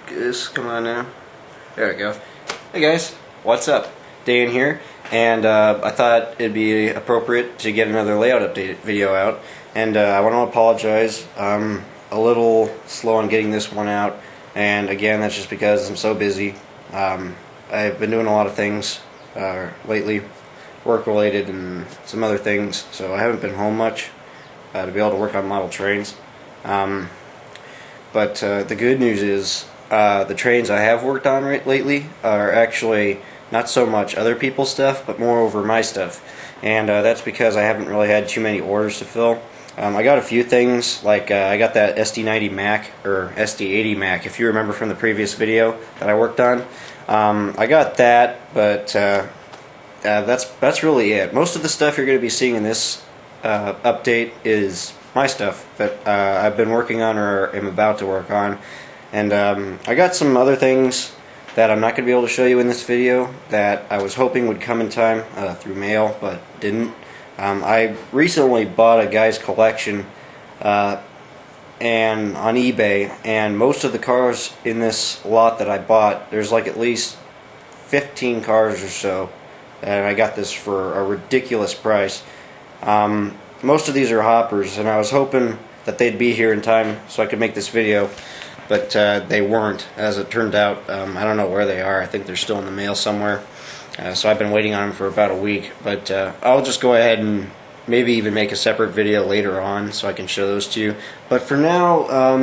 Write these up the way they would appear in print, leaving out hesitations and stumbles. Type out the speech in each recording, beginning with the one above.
focus. Come on now. There we go. Hey guys, what's up? Dan here, and I thought it'd be appropriate to get another layout update video out. And I want to apologize. I'm a little slow on getting this one out, and again, that's just because I'm so busy. I've been doing a lot of things lately, work-related and some other things, so I haven't been home much to be able to work on model trains. But the good news is the trains I have worked on lately are actually not so much other people's stuff, but more over my stuff. And that's because I haven't really had too many orders to fill. I got a few things, like I got that SD90 Mac, or SD80 Mac, if you remember from the previous video that I worked on. I got that, but that's really it. Most of the stuff you're going to be seeing in this update is my stuff that I've been working on or am about to work on. And I got some other things that I'm not going to be able to show you in this video that I was hoping would come in time through mail, but didn't. I recently bought a guy's collection and on eBay, and most of the cars in this lot that I bought, there's like at least 15 cars or so, and I got this for a ridiculous price. Most of these are hoppers, and I was hoping that they'd be here in time so I could make this video, but they weren't, as it turned out. I don't know where they are. I think they're still in the mail somewhere. So I've been waiting on them for about a week, but I'll just go ahead and maybe even make a separate video later on so I can show those to you. But for now,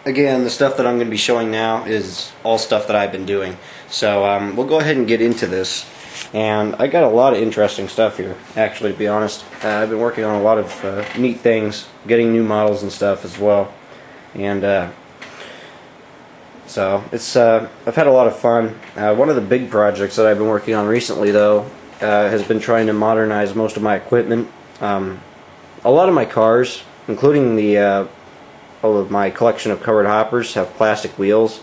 again, the stuff that I'm going to be showing now is all stuff that I've been doing. So we'll go ahead and get into this. And I got a lot of interesting stuff here, actually, to be honest. I've been working on a lot of neat things, getting new models and stuff as well. And so it's I've had a lot of fun. One of the big projects that I've been working on recently, though, has been trying to modernize most of my equipment. A lot of my cars, including all of my collection of covered hoppers, have plastic wheels,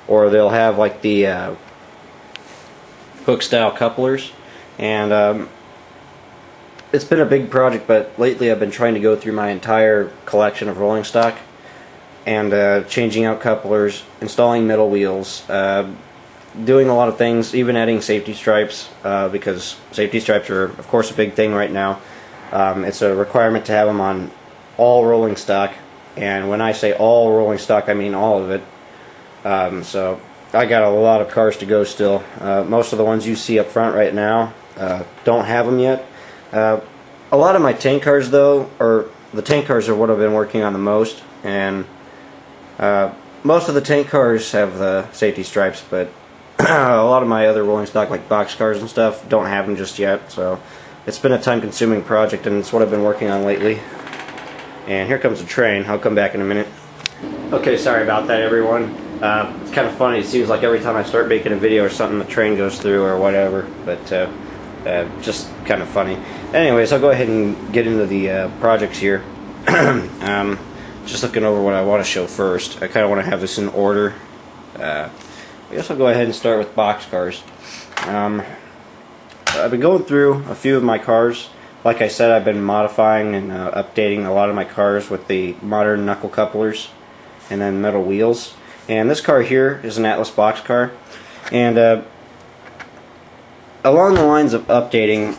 or they'll have like the hook style couplers. And it's been a big project, but lately I've been trying to go through my entire collection of rolling stock and changing out couplers, installing middle wheels, doing a lot of things, even adding safety stripes, because safety stripes are of course a big thing right now. It's a requirement to have them on all rolling stock, and when I say all rolling stock, I mean all of it. So I got a lot of cars to go still. Most of the ones you see up front right now don't have them yet. A lot of my tank cars, though, or the tank cars are what I've been working on the most, and most of the tank cars have the safety stripes, but a lot of my other rolling stock, like box cars and stuff, don't have them just yet. So it's been a time-consuming project, and it's what I've been working on lately. And here comes the train. I'll come back in a minute. Okay, sorry about that, everyone. It's kind of funny. It seems like every time I start making a video or something, the train goes through or whatever, but just kind of funny. Anyways, I'll go ahead and get into the projects here. Just looking over what I want to show first. I kind of want to have this in order. I guess I'll go ahead and start with box cars. I've been going through a few of my cars. Like I said, I've been modifying and updating a lot of my cars with the modern knuckle couplers and then metal wheels. And this car here is an Atlas box car. And along the lines of updating,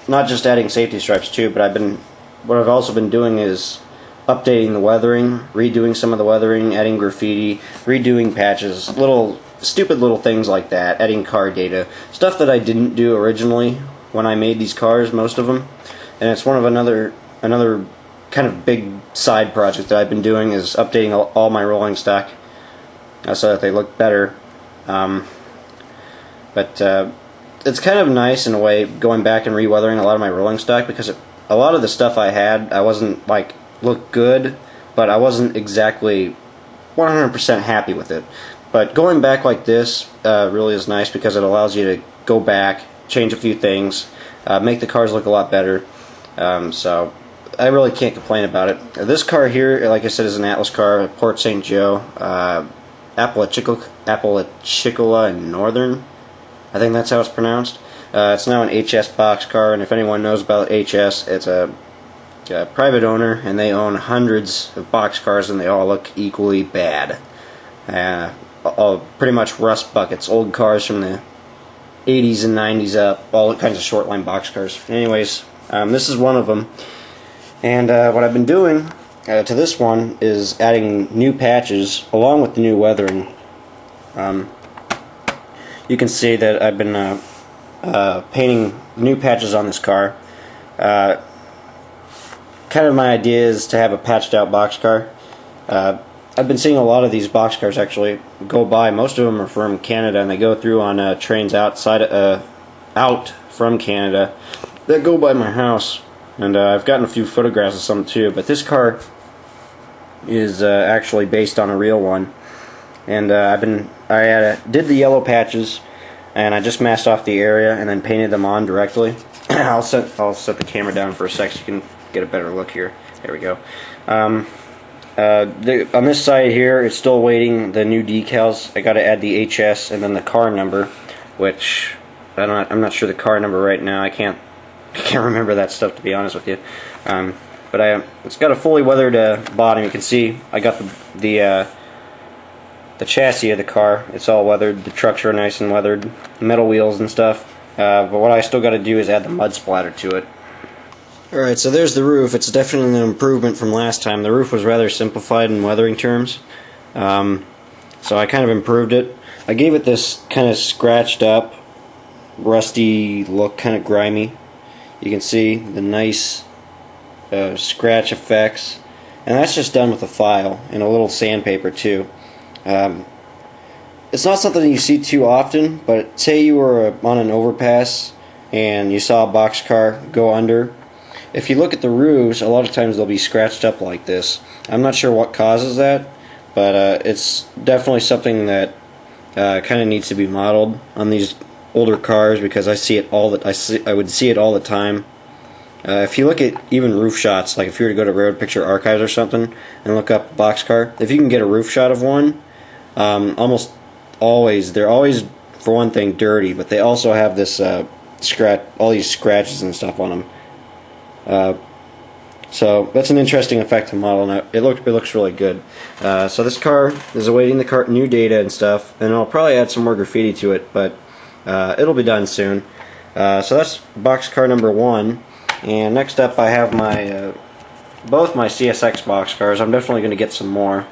not just adding safety stripes too, but what I've also been doing is updating the weathering, redoing some of the weathering, adding graffiti, redoing patches, stupid little things like that, adding car data, stuff that I didn't do originally when I made these cars, most of them. And it's one of another kind of big side project that I've been doing, is updating all my rolling stock so that they look better. But it's kind of nice in a way, going back and reweathering a lot of my rolling stock, because a lot of the stuff I had, I wasn't like looked good, but I wasn't exactly 100% happy with it. But going back like this really is nice, because it allows you to go back, change a few things, make the cars look a lot better. So I really can't complain about it. This car here, like I said, is an Atlas car, Port St. Joe, Apalachicola and Northern. I think that's how it's pronounced. It's now an HS box car, and if anyone knows about HS, it's a private owner, and they own hundreds of box cars, and they all look equally bad. pretty much rust buckets, old cars from the 80s and 90s up, all kinds of short line boxcars. Anyways, this is one of them, and what I've been doing to this one is adding new patches along with the new weathering. You can see that I've been painting new patches on this car. Kind of my idea is to have a patched out boxcar. I've been seeing a lot of these boxcars actually go by. Most of them are from Canada, and they go through on trains out from Canada that go by my house. And I've gotten a few photographs of some too. But this car is actually based on a real one. And I did the yellow patches, and I just masked off the area and then painted them on directly. I'll set the camera down for a sec so you can get a better look here. There we go. On this side here, it's still waiting the new decals. I got to add the HS and then the car number, which I'm not sure the car number right now. I can't remember that stuff, to be honest with you. But it's got a fully weathered bottom. You can see I got the chassis of the car. It's all weathered. The trucks are nice and weathered. Metal wheels and stuff. But what I still got to do is add the mud splatter to it. Alright, so there's the roof. It's definitely an improvement from last time. The roof was rather simplified in weathering terms. So I kind of improved it. I gave it this kind of scratched up, rusty look, kind of grimy. You can see the nice scratch effects. And that's just done with a file and a little sandpaper too. It's not something you see too often, but say you were on an overpass and you saw a boxcar go under. If you look at the roofs, a lot of times they'll be scratched up like this. I'm not sure what causes that, but it's definitely something that kind of needs to be modeled on these older cars, because I see it I would see it all the time. If you look at even roof shots, like if you were to go to Road Picture Archives or something and look up boxcar, if you can get a roof shot of one, almost always, they're always, for one thing, dirty, but they also have this all these scratches and stuff on them. So that's an interesting effect to model. Now it looks really good. So this car is awaiting the new data and stuff, and I'll probably add some more graffiti to it, but it'll be done soon. So that's boxcar number 1. And next up, I have my both my CSX boxcars. I'm definitely going to get some more.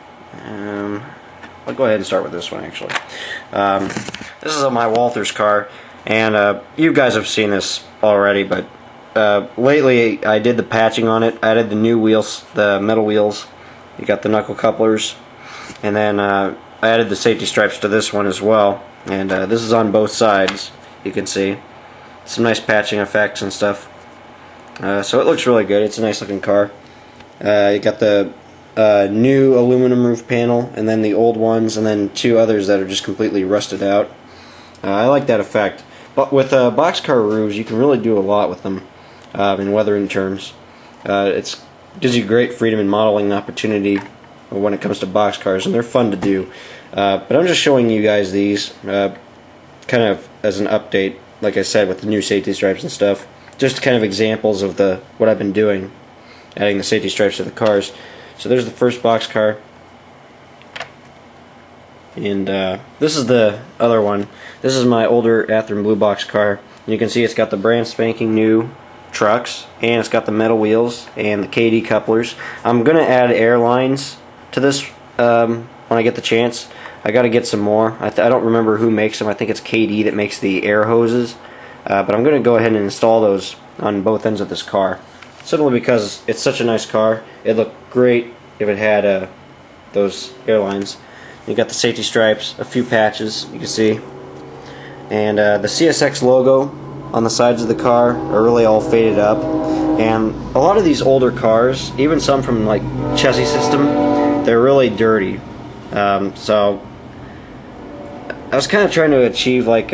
I'll go ahead and start with this one actually. This is my Walther's car, and you guys have seen this already, but lately I did the patching on it. I added the new wheels, the metal wheels. You got the knuckle couplers, and then I added the safety stripes to this one as well. And this is on both sides. You can see some nice patching effects and stuff. So it looks really good. It's a nice looking car. You got the new aluminum roof panel, and then the old ones, and then 2 others that are just completely rusted out. I like that effect. But with boxcar roofs, you can really do a lot with them in weathering terms. It gives you great freedom in modeling opportunity when it comes to boxcars, and they're fun to do. But I'm just showing you guys these kind of as an update, like I said, with the new safety stripes and stuff. Just kind of examples of what I've been doing, adding the safety stripes to the cars. So there's the first boxcar, and this is the other one. This is my older Athen blue box car. You can see it's got the brand spanking new trucks, and it's got the metal wheels and the KD couplers. I'm gonna add air lines to this when I get the chance. I gotta get some more. I don't remember who makes them. I think it's KD that makes the air hoses. But I'm going to go ahead and install those on both ends of this car, simply because it's such a nice car. It'd look great if it had those airlines. You got the safety stripes, a few patches you can see, and the CSX logo on the sides of the car are really all faded up. And a lot of these older cars, even some from like Chassis System, they're really dirty. So I was kind of trying to achieve like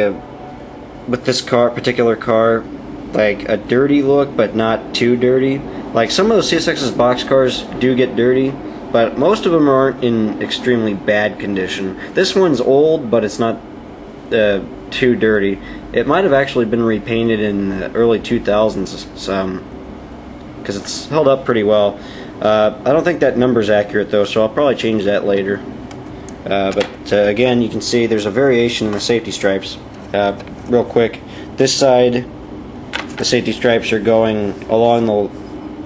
with this particular car, like a dirty look, but not too dirty. Like some of those CSX's boxcars do get dirty, but most of them aren't in extremely bad condition. This one's old, but it's not too dirty. It might have actually been repainted in the early 2000s, because it's held up pretty well. I don't think that number's accurate though, so I'll probably change that later. But again, you can see there's a variation in the safety stripes. Real quick, this side, the safety stripes are going along the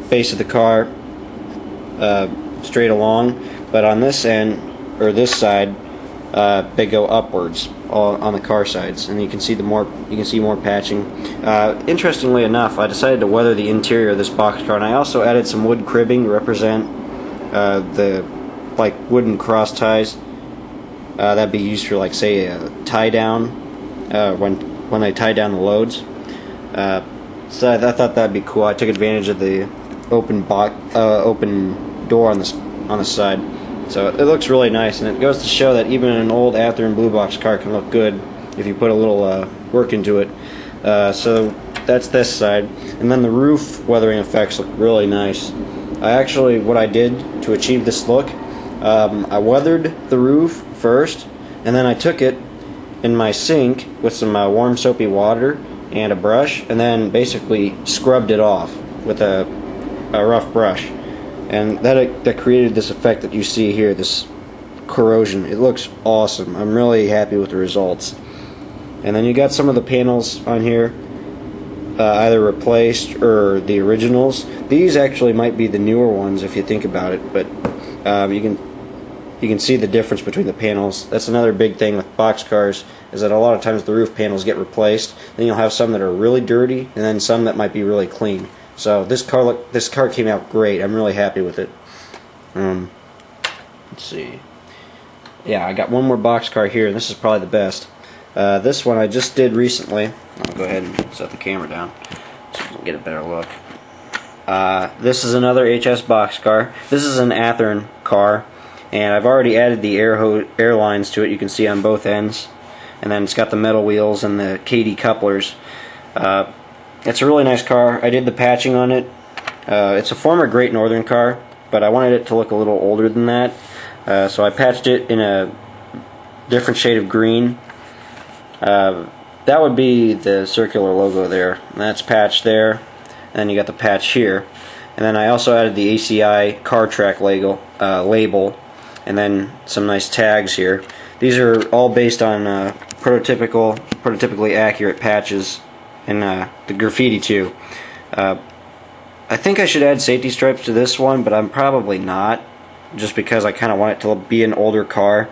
base of the car, straight along, but on this end, or this side, they go upwards on the car sides, and you can see more patching. Interestingly enough, I decided to weather the interior of this boxcar, and I also added some wood cribbing to represent the wooden cross ties. That'd be used for, like, say, a tie down when they tie down the loads. So I thought that'd be cool. I took advantage of the open door on the side. So it looks really nice, and it goes to show that even an old Athen blue box car can look good if you put a little work into it. So that's this side, and then the roof weathering effects look really nice. What I did to achieve this look, I weathered the roof first, and then I took it in my sink with some warm soapy water and a brush, and then basically scrubbed it off with a rough brush. And that created this effect that you see here, this corrosion. It looks awesome. I'm really happy with the results. And then you got some of the panels on here, either replaced or the originals. These actually might be the newer ones if you think about it, but you can see the difference between the panels. That's another big thing with boxcars, is that a lot of times the roof panels get replaced. Then you'll have some that are really dirty, and then some that might be really clean. So this car came out great. I'm really happy with it. Let's see. Yeah, I got one more boxcar here, and this is probably the best. This one I just did recently. I'll go ahead and set the camera down so we can get a better look. This is another HS boxcar. This is an Athen car, and I've already added the air lines to it. You can see on both ends, and then it's got the metal wheels and the KD couplers. It's a really nice car. I did the patching on it. It's a former Great Northern car, but I wanted it to look a little older than that. So I patched it in a different shade of green. That would be the circular logo there. And that's patched there. And then you got the patch here. And then I also added the ACI car track label, and then some nice tags here. These are all based on prototypically accurate patches. And the graffiti too. I think I should add safety stripes to this one, but I'm probably not, just because I kind of want it to be an older car,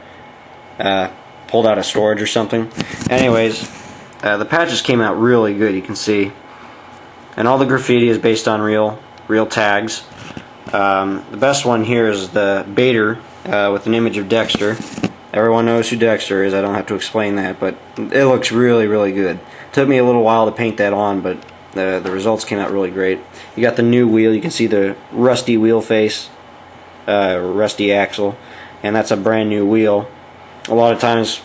pulled out of storage or something. Anyways, the patches came out really good, you can see, and all the graffiti is based on real tags. The best one here is the Bader with an image of Dexter. Everyone knows who Dexter is. I don't have to explain that, but it looks really, really good. Took me a little while to paint that on, but the results came out really great. You got the new wheel. You can see the rusty wheel face, rusty axle, and that's a brand new wheel. A lot of times,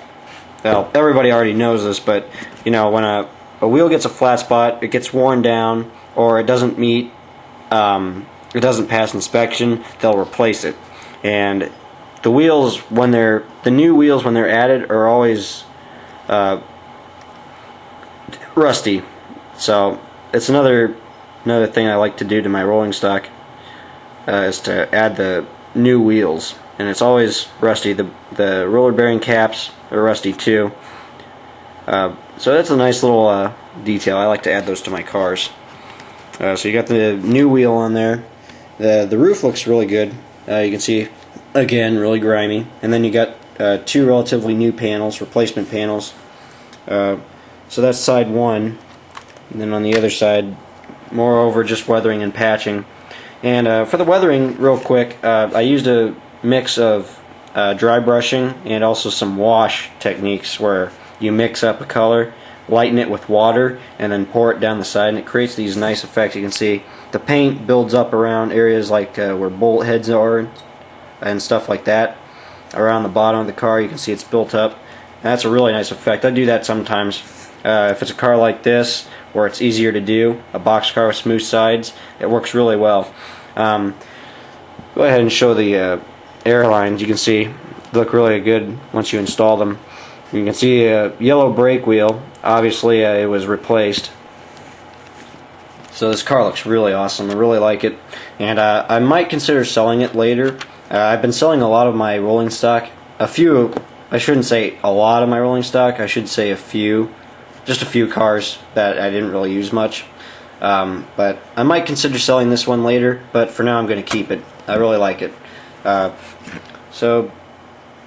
well, everybody already knows this, but you know, when a wheel gets a flat spot, it gets worn down, or it doesn't meet, it doesn't pass inspection, they'll replace it. And the wheels, the new wheels when they're added, are always rusty. So it's another thing I like to do to my rolling stock, is to add the new wheels, and it's always rusty. The roller bearing caps are rusty too. So that's a nice little detail. I like to add those to my cars. So you got the new wheel on there. The roof looks really good. You can see, again, really grimy. And then you got two relatively new panels, replacement panels. So that's side one, and then on the other side, moreover, just weathering and patching. And for the weathering, real quick, I used a mix of dry brushing and also some wash techniques, where you mix up a color, lighten it with water, and then pour it down the side, and it creates these nice effects. You can see the paint builds up around areas like where bolt heads are and stuff like that. Around the bottom of the car, you can see it's built up. And that's a really nice effect. I do that sometimes. If it's a car like this, where it's easier to do, a box car with smooth sides, it works really well. Go ahead and show the air lines. You can see they look really good once you install them. You can see a yellow brake wheel. Obviously, it was replaced. So this car looks really awesome. I really like it, and I might consider selling it later. I've been selling a lot of my rolling stock a few, I shouldn't say a lot of my rolling stock, I should say just a few cars that I didn't really use much. But I might consider selling this one later, but for now I'm going to keep it. I really like it. So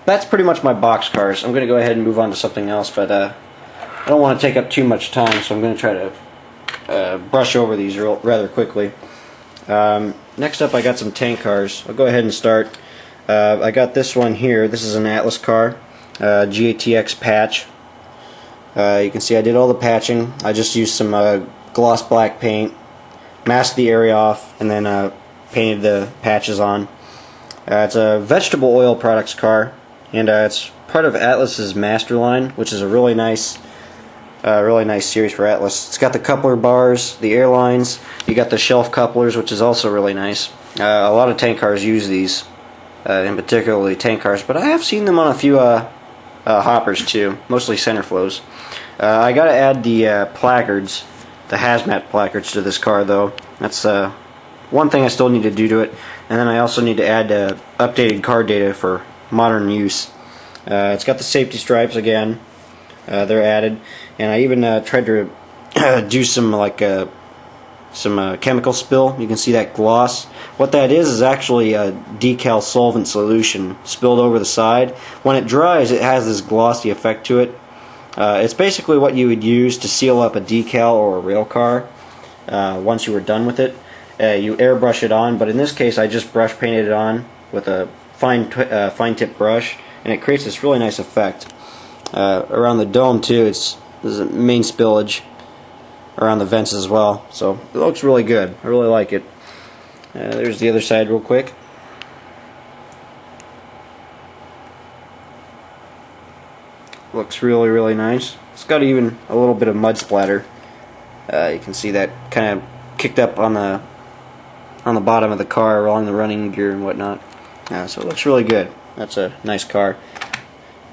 that's pretty much my box cars. I'm going to go ahead and move on to something else, but I don't want to take up too much time, so I'm going to try to brush over these rather quickly. Next up, I got some tank cars. I'll go ahead and start. I got this one here. This is an Atlas car, GATX patch. You can see I did all the patching. I just used some gloss black paint, masked the area off, and then painted the patches on. It's a vegetable oil products car, and it's part of Atlas's Master line, which is a really nice series for Atlas. It's got the coupler bars, the airlines. You got the shelf couplers, which is also really nice. A lot of tank cars use these, in particularly tank cars, but I have seen them on a few hoppers too, mostly center flows. I gotta add the placards, the hazmat placards to this car though. That's one thing I still need to do to it, and then I also need to add updated car data for modern use. It's got the safety stripes again. They're added, and I even tried to do some chemical spill. You can see that gloss. What that is actually a decal solvent solution spilled over the side. When it dries, it has this glossy effect to it. It's basically what you would use to seal up a decal or a rail car once you were done with it. You airbrush it on, but in this case I just brush painted it on with a fine tip brush, and it creates this really nice effect. Around the dome too, there's a main spillage around the vents as well, so it looks really good. I really like it. There's the other side real quick. Looks really nice. It's got even a little bit of mud splatter. You can see that kind of kicked up on the bottom of the car along the running gear and whatnot. So it looks really good. That's a nice car.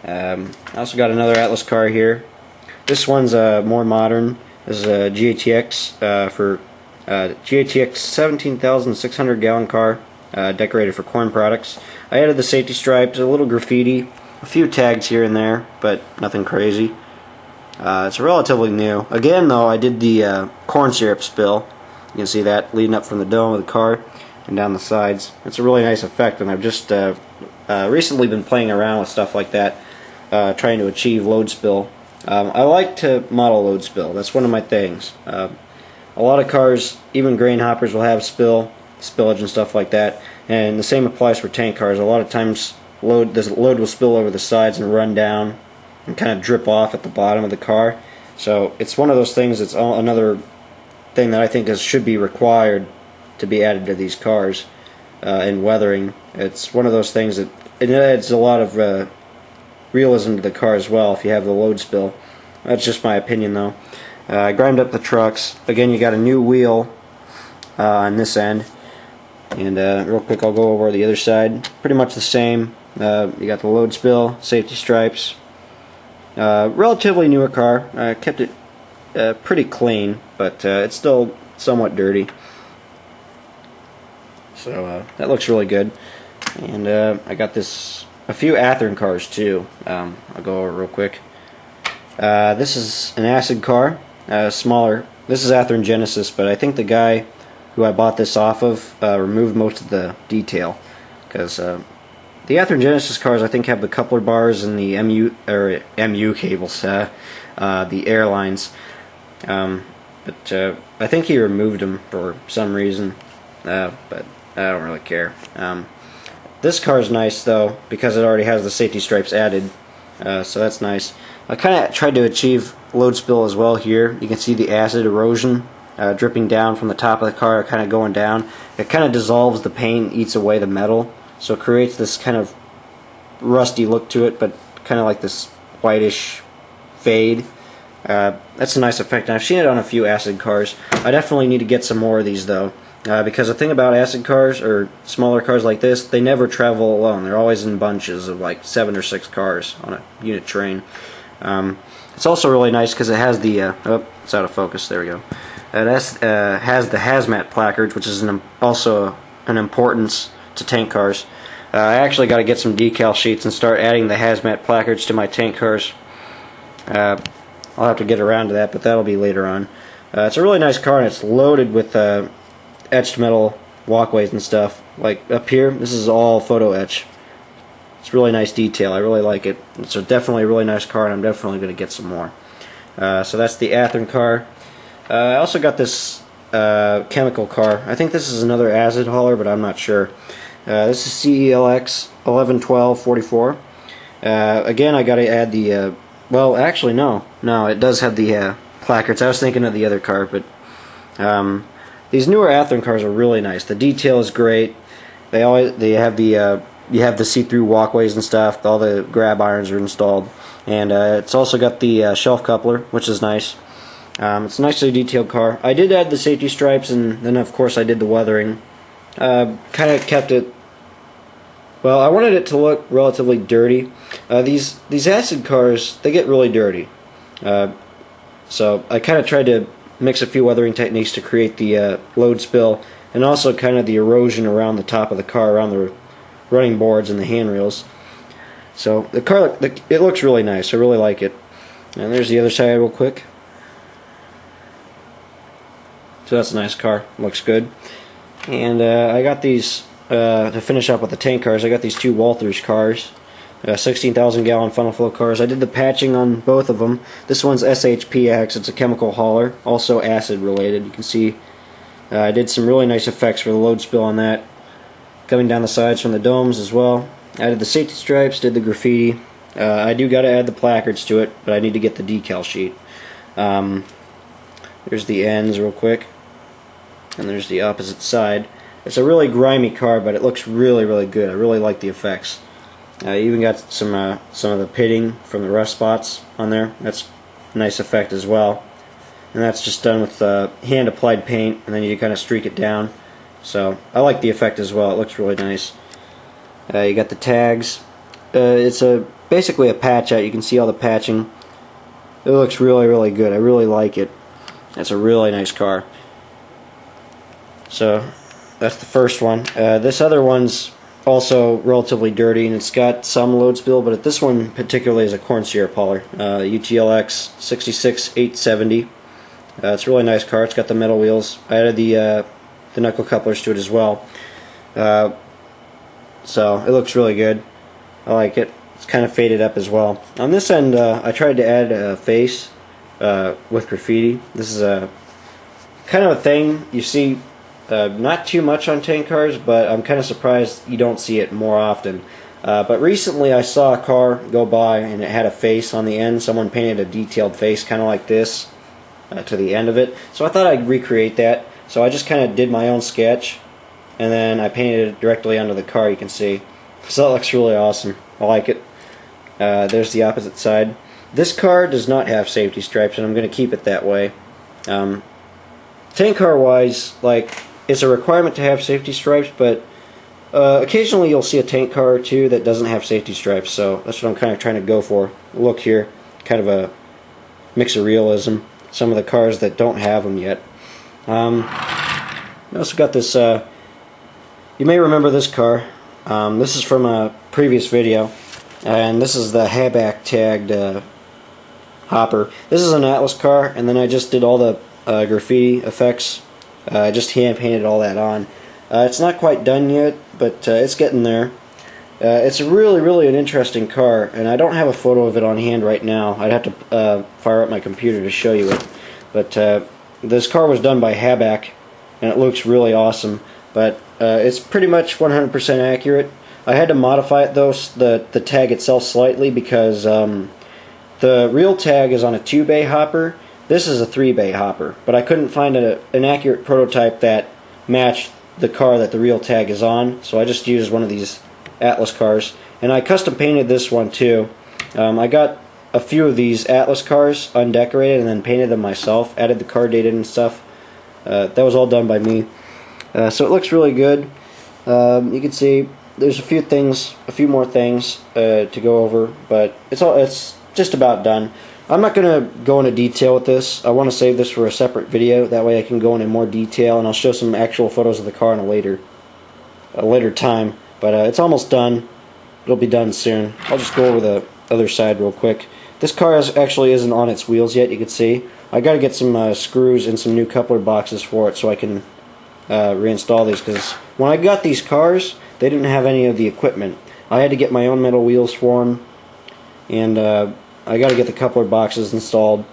I also got another Atlas car here. This one's more modern. This is a GATX for GATX 17,600 gallon car, decorated for corn products. I added the safety stripes, a little graffiti, a few tags here and there, but nothing crazy. It's relatively new. Again though, I did the corn syrup spill. You can see that leading up from the dome of the car and down the sides. It's a really nice effect, and I've just recently been playing around with stuff like that, trying to achieve load spill. I like to model load spill. That's one of my things. A lot of cars, even grain hoppers, will have spillage and stuff like that, and the same applies for tank cars. A lot of times the load will spill over the sides and run down and kind of drip off at the bottom of the car. So it's one of those things. It's another thing that I think should be required to be added to these cars in weathering. It's one of those things that it adds a lot of realism to the car as well if you have the load spill. That's just my opinion though. I grimed up the trucks. Again, you got a new wheel on this end, and real quick I'll go over the other side. Pretty much the same. You got the load spill, safety stripes. Relatively newer car. I kept it pretty clean, but it's still somewhat dirty. So that looks really good. And I got a few Athen cars too. I'll go over real quick. This is an acid car, smaller. This is Athen Genesis, but I think the guy who I bought this off of removed most of the detail, because the Athen Genesis cars I think have the coupler bars and the MU cables, the airlines. But I think he removed them for some reason, but I don't really care. This car is nice though, because it already has the safety stripes added, so that's nice. I kind of tried to achieve load spill as well here. You can see the acid erosion dripping down from the top of the car, kind of going down. It kind of dissolves the paint, eats away the metal, so it creates this kind of rusty look to it, but kind of like this whitish fade. That's a nice effect, and I've seen it on a few acid cars. I definitely need to get some more of these though, because the thing about acid cars, or smaller cars like this, they never travel alone. They're always in bunches of like 7 or 6 cars on a unit train. It's also really nice because it has the oh, it's out of focus, there we go. It has the hazmat placards, which is also an importance to tank cars. I actually got to get some decal sheets and start adding the hazmat placards to my tank cars. I'll have to get around to that, but that'll be later on. It's a really nice car, and it's loaded with etched metal walkways and stuff. Like up here, this is all photo etch. It's really nice detail. I really like it. It's definitely a really nice car, and I'm definitely going to get some more. So that's the Athen car. I also got this chemical car. I think this is another acid hauler, but I'm not sure. This is CELX 111244. Again, I got to add the. Well, actually, no, it does have the placards. I was thinking of the other car, but these newer Athen cars are really nice. The detail is great. They have the you have the see-through walkways and stuff. All the grab irons are installed, and it's also got the shelf coupler, which is nice. It's a nicely detailed car. I did add the safety stripes, and then of course I did the weathering. Kind of kept it. Well, I wanted it to look relatively dirty. These acid cars, they get really dirty. So I kind of tried to mix a few weathering techniques to create the load spill, and also kind of the erosion around the top of the car, around the running boards and the handrails. So the car, it looks really nice. I really like it. And there's the other side real quick. So that's a nice car. Looks good. And I got these, to finish up with the tank cars, I got these two Walthers cars. 16,000 gallon funnel flow cars. I did the patching on both of them. This one's HBAK. It's a chemical hauler, also acid related. You can see I did some really nice effects for the load spill on that, coming down the sides from the domes as well. I did the safety stripes, did the graffiti. I do got to add the placards to it, but I need to get the decal sheet. There's the ends real quick, and there's the opposite side. It's a really grimy car, but it looks really, really good. I really like the effects. I even got some of the pitting from the rust spots on there. That's a nice effect as well. And that's just done with hand applied paint, and then you kind of streak it down. So I like the effect as well. It looks really nice. You got the tags. It's basically a patch out. You can see all the patching. It looks really, really good. I really like it. That's a really nice car. So that's the first one. This other one's also relatively dirty, and it's got some load spill, but this one particularly is a corn syrup hauler. UTLX 66870. It's a really nice car. It's got the metal wheels. I added the knuckle couplers to it as well. So it looks really good. I like it. It's kind of faded up as well. On this end, I tried to add a face with graffiti. This is a kind of a thing you see not too much on tank cars, but I'm kind of surprised you don't see it more often. But recently I saw a car go by and it had a face on the end. Someone painted a detailed face kind of like this to the end of it. So I thought I'd recreate that. So I just kind of did my own sketch, and then I painted it directly onto the car, you can see. So that looks really awesome. I like it. There's the opposite side. This car does not have safety stripes, and I'm going to keep it that way. Tank car wise, like, it's a requirement to have safety stripes, but occasionally you'll see a tank car or two that doesn't have safety stripes, so that's what I'm kind of trying to go for. Look here, kind of a mix of realism. Some of the cars that don't have them yet. I also got this, you may remember this car. This is from a previous video, and this is the HBAK tagged hopper. This is an Atlas car, and then I just did all the graffiti effects. I just hand painted all that on. It's not quite done yet, but it's getting there. It's really, really an interesting car, and I don't have a photo of it on hand right now. I'd have to fire up my computer to show you it. But this car was done by HBAK, and it looks really awesome. But it's pretty much 100% accurate. I had to modify it though, the tag itself slightly, because the real tag is on a 2-bay hopper. This is a 3-bay hopper, but I couldn't find an accurate prototype that matched the car that the real tag is on, so I just used one of these Atlas cars. And I custom painted this one too. I got a few of these Atlas cars undecorated and then painted them myself, added the car date in and stuff. That was all done by me. So it looks really good. You can see there's a few more things to go over, but it's just about done. I'm not going to go into detail with this. I want to save this for a separate video. That way I can go into more detail, and I'll show some actual photos of the car in a later time. but it's almost done. It'll be done soon. I'll just go over the other side real quick. This car actually isn't on its wheels yet, you can see. I got to get some screws and some new coupler boxes for it so I can reinstall these, because when I got these cars, they didn't have any of the equipment. I had to get my own metal wheels for them, and I got to get the coupler boxes installed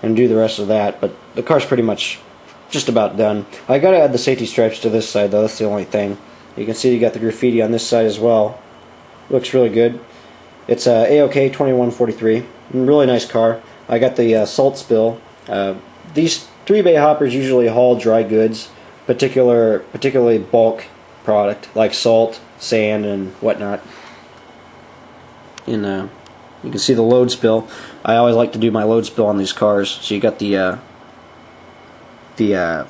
and do the rest of that, but the car's pretty much just about done. I got to add the safety stripes to this side though, that's the only thing. You can see you got the graffiti on this side as well. Looks really good. It's a AOK 2143, really nice car. I got the salt spill. These 3-bay hoppers usually haul dry goods, particularly bulk product like salt, sand, and whatnot. And you can see the load spill. I always like to do my load spill on these cars. So you got the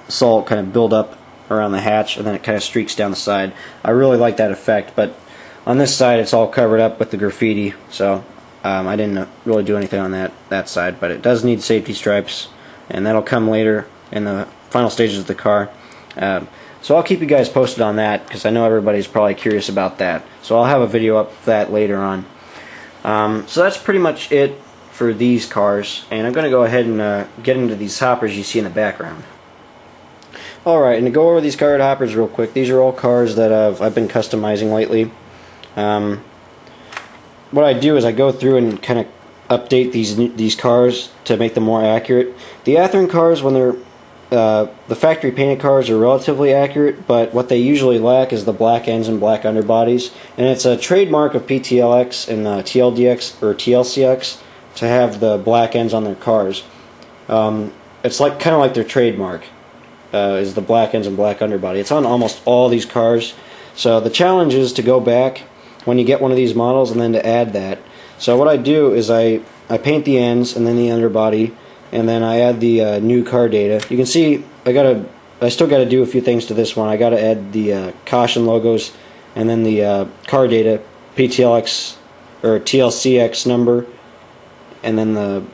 salt kind of build up around the hatch, and then it kind of streaks down the side. I really like that effect, but on this side it's all covered up with the graffiti, so I didn't really do anything on that side, but it does need safety stripes, and that'll come later in the final stages of the car. So I'll keep you guys posted on that, because I know everybody's probably curious about that. So I'll have a video up of that later on. So that's pretty much it for these cars, and I'm going to go ahead and get into these hoppers you see in the background. Alright, and to go over these card hoppers real quick, these are all cars that I've been customizing lately. What I do is I go through and kind of update these cars to make them more accurate. The Athen cars, when they're the factory painted cars, are relatively accurate, but what they usually lack is the black ends and black underbodies, and it's a trademark of PTLX and TLDX or TLCX to have the black ends on their cars. It's like kind of like their trademark is the black ends and black underbody. It's on almost all these cars. So the challenge is to go back when you get one of these models and then to add that. So what I do is I paint the ends and then the underbody, and then I add the new car data. You can see I still got to do a few things to this one. I got to add the caution logos, and then the car data, PTLX or TLCX number, and then the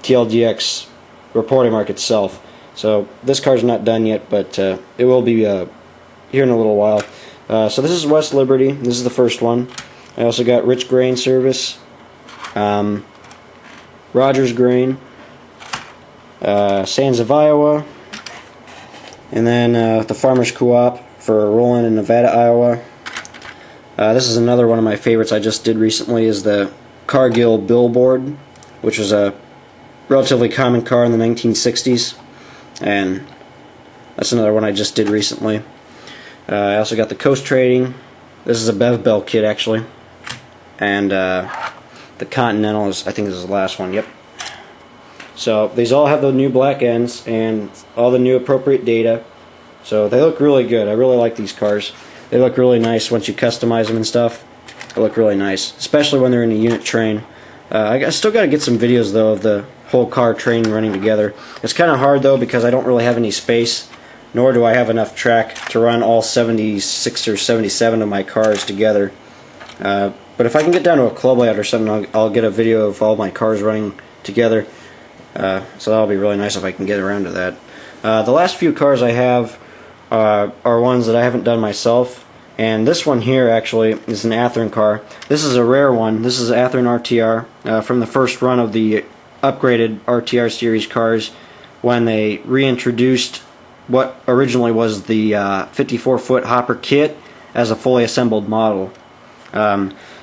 TLDX reporting mark itself. So this car's not done yet, but it will be here in a little while. So this is West Liberty. This is the first one. I also got Rich Grain Service, Rogers Grain, Sands of Iowa, and then the Farmers Co-op for Roland in Nevada, Iowa. This is another one of my favorites I just did recently, is the Cargill Billboard, which was a relatively common car in the 1960s, and that's another one I just did recently. I also got the Coast Trading. This is a Bev Bell kit actually, and the Continental is, I think this is the last one. Yep. So these all have the new black ends and all the new appropriate data, so they look really good. I really like these cars. They look really nice once you customize them and stuff. They look really nice, especially when they're in a unit train. I still got to get some videos though of the whole car train running together. It's kind of hard though because I don't really have any space, nor do I have enough track to run all 76 or 77 of my cars together. But if I can get down to a club layout or something, I'll get a video of all my cars running together. So that'll be really nice if I can get around to that. The last few cars I have are ones that I haven't done myself. And this one here actually is an Athen car. This is a rare one. This is Athen RTR from the first run of the upgraded RTR series cars when they reintroduced what originally was the 54-foot hopper kit as a fully assembled model.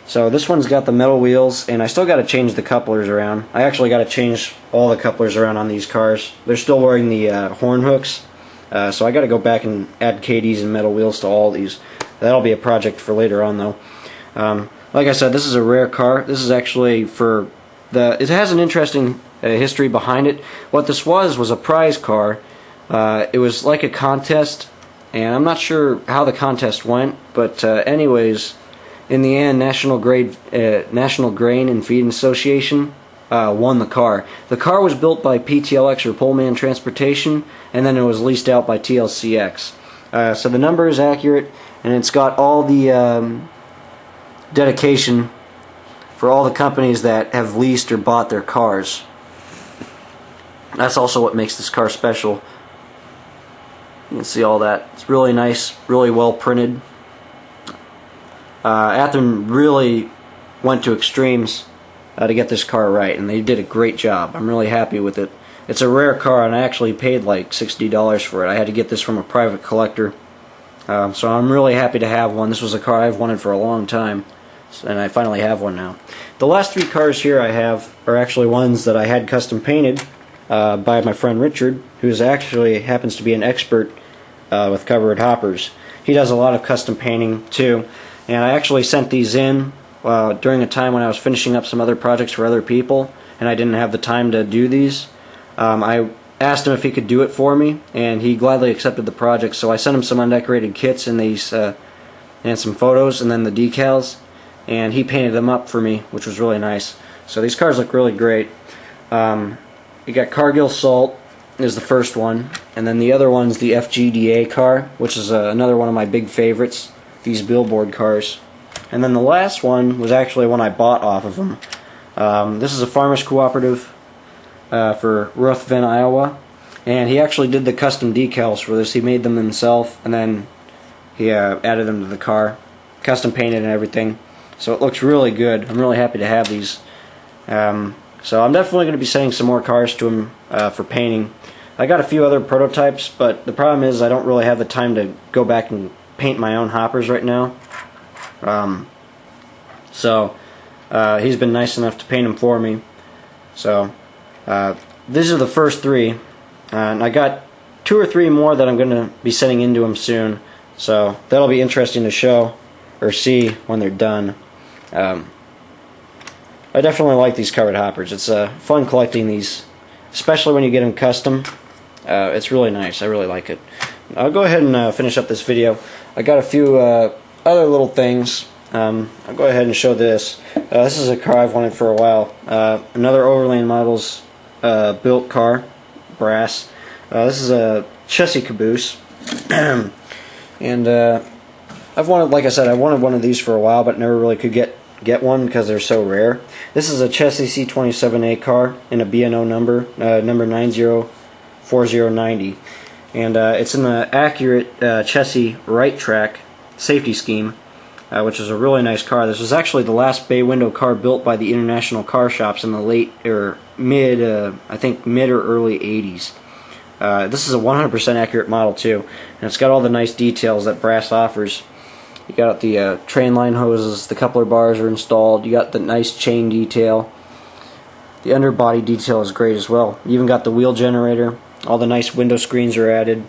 So this one's got the metal wheels, and I still got to change the couplers around. I actually got to change all the couplers around on these cars. They're still wearing the horn hooks, so I got to go back and add KDs and metal wheels to all these. That'll be a project for later on though. Like I said, this is a rare car. This is actually for it has an interesting history behind it. What this was a prize car. It was like a contest, and I'm not sure how the contest went, but anyways, in the end, National Grain and Feed Association won the car. The car was built by PTLX or Pullman Transportation, and then it was leased out by TLCX. So the number is accurate, and it's got all the dedication for all the companies that have leased or bought their cars. That's also what makes this car special. You can see all that. It's really nice, really well printed. Athen really went to extremes to get this car right, and they did a great job. I'm really happy with it. It's a rare car, and I actually paid like $60 for it. I had to get this from a private collector, so I'm really happy to have one. This was a car I've wanted for a long time, and I finally have one now. The last 3 cars here I have are actually ones that I had custom painted by my friend Richard, who actually happens to be an expert with covered hoppers. He does a lot of custom painting too, and I actually sent these in during a time when I was finishing up some other projects for other people, and I didn't have the time to do these. I asked him if he could do it for me, and he gladly accepted the project. So I sent him some undecorated kits and these and some photos, and then the decals, and he painted them up for me, which was really nice. So these cars look really great. You got Cargill Salt is the first one, and then the other one's the FGDA car, which is another one of my big favorites, these billboard cars. And then the last one was actually one I bought off of him. This is a farmers cooperative for Ruthven, Iowa, and he actually did the custom decals for this. He made them himself, and then he added them to the car, custom painted and everything. So it looks really good. I'm really happy to have these. So I'm definitely going to be sending some more cars to him for painting. I got a few other prototypes, but the problem is I don't really have the time to go back and paint my own hoppers right now. So he's been nice enough to paint them for me. So these are the first 3, and I got 2 or 3 more that I'm going to be sending into him soon. So that'll be interesting to show or see when they're done. I definitely like these covered hoppers. It's fun collecting these, especially when you get them custom. It's really nice. I really like it. I'll go ahead and finish up this video. I got a few other little things. I'll go ahead and show this. This is a car I've wanted for a while. Another Overland Models built car, brass. This is a chassis caboose. And I've wanted, like I said, I wanted one of these for a while, but never really could get one because they're so rare. This is a chassis C27A car in a B&O number, number 904090, and it's in the accurate chassis right track safety scheme, which is a really nice car. This was actually the last bay window car built by the International Car Shops in the late or mid, I think mid or early 80s. This is a 100% accurate model too, and it's got all the nice details that brass offers. You got the train line hoses, the coupler bars are installed, you got the nice chain detail. The underbody detail is great as well. You even got the wheel generator, all the nice window screens are added.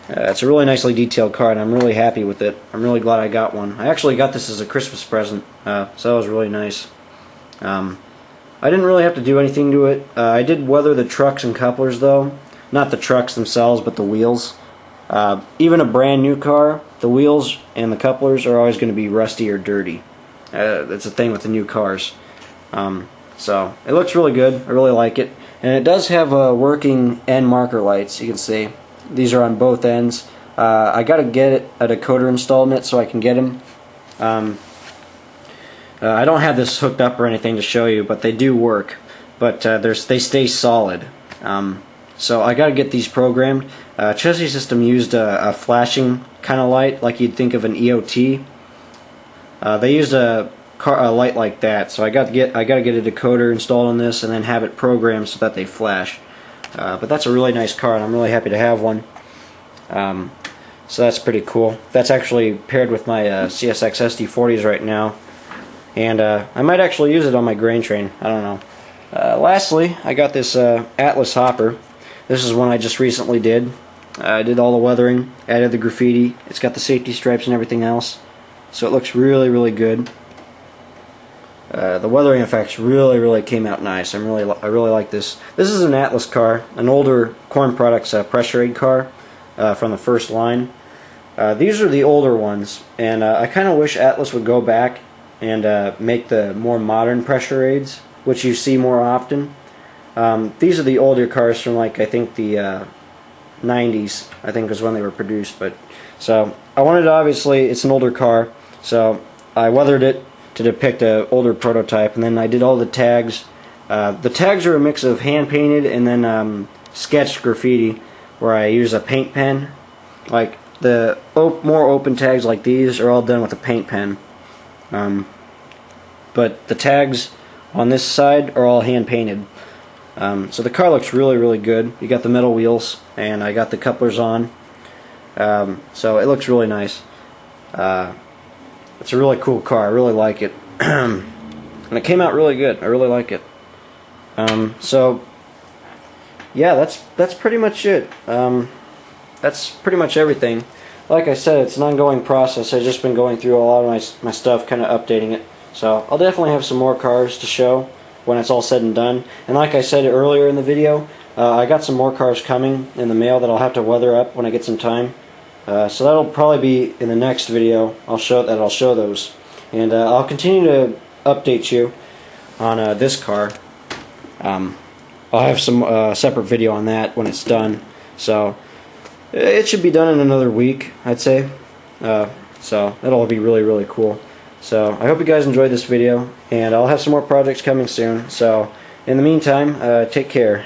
It's a really nicely detailed car, and I'm really happy with it. I'm really glad I got one. I actually got this as a Christmas present, so that was really nice. I didn't really have to do anything to it. I did weather the trucks and couplers though. Not the trucks themselves, but the wheels. Even a brand new car, the wheels and the couplers are always going to be rusty or dirty. That's the thing with the new cars. So it looks really good. I really like it, and it does have working end marker lights. You can see these are on both ends. I got to get a decoder installed in it so I can get them. I don't have this hooked up or anything to show you, but they do work. But they stay solid. So I got to get these programmed. Chassis system used a flashing kind of light, like you'd think of an EOT. They used a light like that, so I got to get a decoder installed on this and then have it programmed so that they flash. But that's a really nice car, and I'm really happy to have one. So that's pretty cool. That's actually paired with my CSX SD40s right now, and I might actually use it on my grain train. I don't know. Lastly, I got this Atlas hopper. This is one I just recently did. I did all the weathering, added the graffiti. It's got the safety stripes and everything else, so it looks really, really good. The weathering effects really came out nice. I really like this. This is an Atlas car, an older Corn Products pressure aid car from the first line. These are the older ones, and I kind of wish Atlas would go back and make the more modern pressure aids, which you see more often. These are the older cars from, like, I think the 90s, I think was when they were produced. But so I wanted to, obviously it's an older car, so I weathered it to depict an older prototype, and then I did all the tags. The tags are a mix of hand painted and then sketched graffiti, where I use a paint pen. Like the more open tags like these are all done with a paint pen. But the tags on this side are all hand painted. So the car looks really, really good. You got the metal wheels, and I got the couplers on. So it looks really nice. It's a really cool car. I really like it. And it came out really good. I really like it. So yeah, that's pretty much it. That's pretty much everything. Like I said, it's an ongoing process. I've just been going through a lot of my stuff, kind of updating it. So I'll definitely have some more cars to show when it's all said and done. And like I said earlier in the video, I got some more cars coming in the mail that I'll have to weather up when I get some time. So that'll probably be in the next video. I'll show those, and I'll continue to update you on this car. I'll have some separate video on that when it's done. So it should be done in another week, I'd say. So that'll be really, really cool. So I hope you guys enjoyed this video, and I'll have some more projects coming soon. So in the meantime, take care.